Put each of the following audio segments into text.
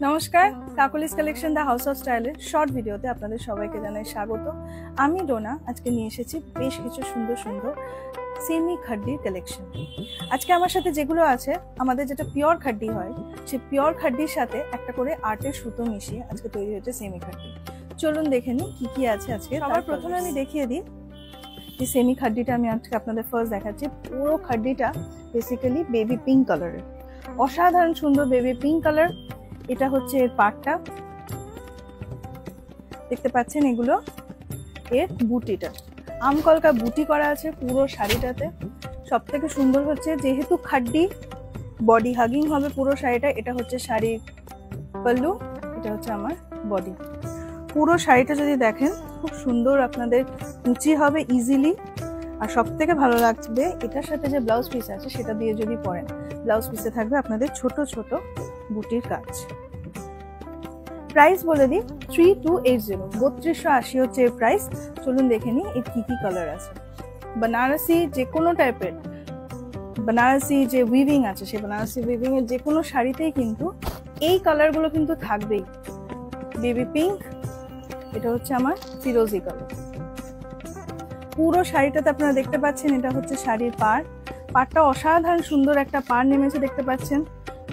নমস্কার, Kakoli's collection the house of স্টাইলের short ভিডিওতে আপনাদের সবাইকে জানাই স্বাগত। আমি ডোনা আজকে নিয়ে এসেছি বেশ কিছু সুন্দর সুন্দর সেমি খাড্ডির কালেকশন। আজকে আমার সাথে যেগুলো আছে, আমাদের যেটা পিওর খাড্ডি হয়, সেই পিওর খাড্ডির সাথে একটা করে আর্টের সুতো মিশিয়ে আজকে তৈরি হচ্ছে সেমি খাড্ডি। চলুন দেখে নিই কি কি আছে আজকে। সবার প্রথমে আমি দেখিয়ে দিই যে সেমি খাড্ডিটা আমি আজকে আপনাদের ফার্স্ট দেখাচ্ছি। পুরো খাড্ডিটা বেসিক্যালি বেবি পিঙ্ক কালারের, অসাধারণ সুন্দর বেবি পিঙ্ক কালার। এটা হচ্ছে এর পাটটা, দেখতে পাচ্ছেন এগুলো এর বুটিটা, আমকলকা বুটি করা আছে পুরো শাড়িটাতে। সব থেকে সুন্দর হচ্ছে যেহেতু খাড্ডি বডি হাগিং হবে পুরো শাড়িটা। এটা হচ্ছে শাড়ির পাল্লু, এটা হচ্ছে আমার বডি। পুরো শাড়িটা যদি দেখেন খুব সুন্দর, আপনাদের কুচি হবে ইজিলি। আর সব থেকে ভালো লাগবে এটার সাথে যে ব্লাউজ পিস আছে সেটা দিয়ে যদি পরেন, ব্লাউজ পিসে থাকবে আপনাদের ছোট ছোট বুটির কাজ। প্রাইস বলে দিই 3280, 3280 হচ্ছে এর প্রাইস। চলুন দেখে নিই এর কি কি কালার আছে। বেনারসি যে কোনো টাইপের, বেনারসি যে উইভিং আছে সেই বেনারসি উইভিং এর যে কোনো শাড়িতেই কিন্তু এই কালারগুলো কিন্তু থাকবেই। বেবি পিঙ্ক, এটা হচ্ছে আমার ফিরোজি কালার। পুরো শাড়িটাতে আপনারা দেখতে পাচ্ছেন এটা হচ্ছে শাড়ির পাড়। পাড়টা অসাধারণ সুন্দর একটা পাড় নেমেছে, দেখতে পাচ্ছেন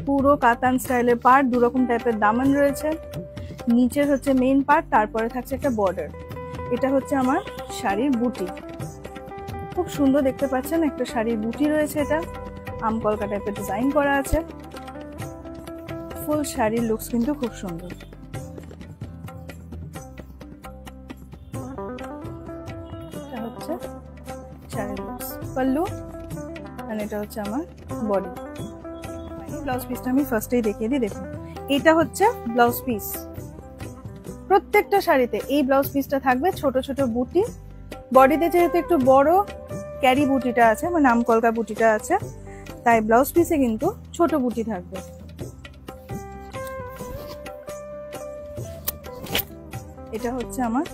পুরো কাতান স্টাইলের পাড়। দুরকম টাইপের দামান রয়েছে, নিচের হচ্ছে মেইন পার্ট, তারপরে থাকছে একটা বর্ডার। এটা হচ্ছে আমার শাড়ির বুটি, খুব সুন্দর দেখতে পাচ্ছেন একটা শাড়ির বুটি রয়েছে। এটা আমকলকা টাইপের ডিজাইন করা আছে। ফুল শাড়ির লুকস কিন্তু খুব সুন্দর। এটা হচ্ছে শাড়ির লুকস, পাল্লু, আর এটা হচ্ছে আমার বডি। ব্লাউজ পিসটা আমি ফার্স্টেই দেখিয়ে দিই। দেখুন এটা হচ্ছে ব্লাউজ পিস। প্রত্যেকটা শাড়িতে এই ব্লাউজ পিসটা থাকবে, ছোট ছোট বুটি। বডিতে যেহেতু একটু বড় ক্যারি বুটিটা আছে, মানে আমকলকা বুটিটা আছে, তাই ব্লাউজ পিসে কিন্তু ছোট বুটি থাকবে। এটা হচ্ছে আমার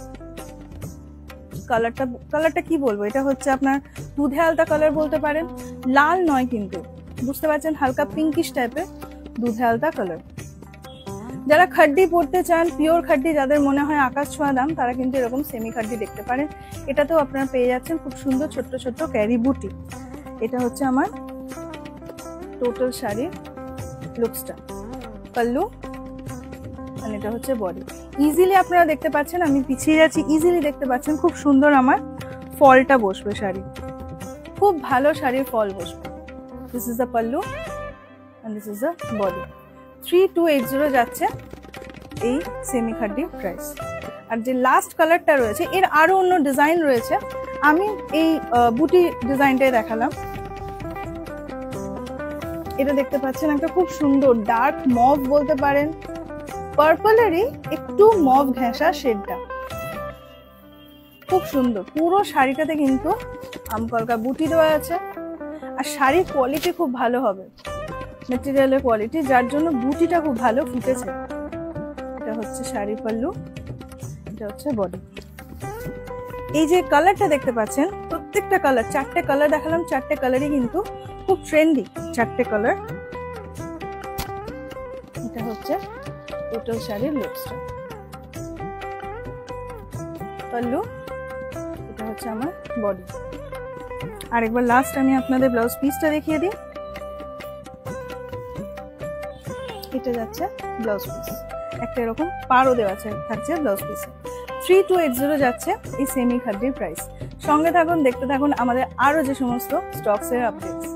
কালারটা কি বলবো, এটা হচ্ছে আপনার দুধে আলতা কালার বলতে পারেন, লাল নয় কিন্তু, বুঝতে পারছেন, হালকা পিঙ্কিশ টাইপের দুধে আলতা কালার। যারা খাড্ডি পরতে চান, পিওর খাড্ডি যাদের মনে হয় আকাশ ছোঁয়া দাম, তারা কিন্তু এরকম সেমি খাড্ডি দেখতে পারেন। এটাতেও আপনারা পেয়ে যাচ্ছেন খুব সুন্দর ছোট্ট ছোট্ট ক্যারি বুটি। এটা হচ্ছে আমার টোটাল শাড়ির লুকসটা, পাল্লু, আর এটা হচ্ছে বডি। ইজিলি আপনারা দেখতে পাচ্ছেন, আমি পিছিয়ে যাচ্ছি, ইজিলি দেখতে পাচ্ছেন খুব সুন্দর আমার ফলটা বসবে শাড়ি, খুব ভালো শাড়ির ফল বসবে। This is the pallu and this is the body. 3280 যাচ্ছে এই সেমি খাড্ডি প্রাইস। আর যে লাস্ট কালারটা রয়েছে, এর আরো অন্য ডিজাইন রয়েছে, আমি এই বুটি ডিজাইনটাই দেখালাম। এটা দেখতে পাচ্ছেন একটা খুব সুন্দর ডার্ক মভ বলতে পারেন, পার্পলেরই একটু মভ ঘেঁষা শেডটা, খুব সুন্দর। পুরো শাড়িটাতে কিন্তু আমকলকা বুটি দেওয়া আছে। আর শাড়ির কোয়ালিটি খুব ভালো হবে, মেটেরিয়ালের কোয়ালিটি, যার জন্য বুটিটা খুব ভালো ফুটেছে। এটা হচ্ছে শাড়ি পাল্লু, এটা হচ্ছে বডি। এই যে কালারটা দেখতে পাচ্ছেন, প্রত্যেকটা কালার, চারটে কালার দেখালাম, চারটে কালারই কিন্তু খুব ট্রেন্ডি, চারটে কালার। এটা হচ্ছে টোটাল শাড়ির লুকসটা, পাল্লু, এটা হচ্ছে আমার বডি। আরেকবার লাস্ট আমি আপনাদের ব্লাউজ পিসটা দেখিয়ে দিই। এটা যাচ্ছে ব্লাউজ পিস, একটা এরকম পাড়ও দেওয়া থাকছে ব্লাউজ পিসে। 3280 যাচ্ছে এই সেমি খাড্ডির প্রাইস। সঙ্গে থাকুন, দেখতে থাকুন আমাদের আরো যে সমস্ত স্টকসের আপডেটস।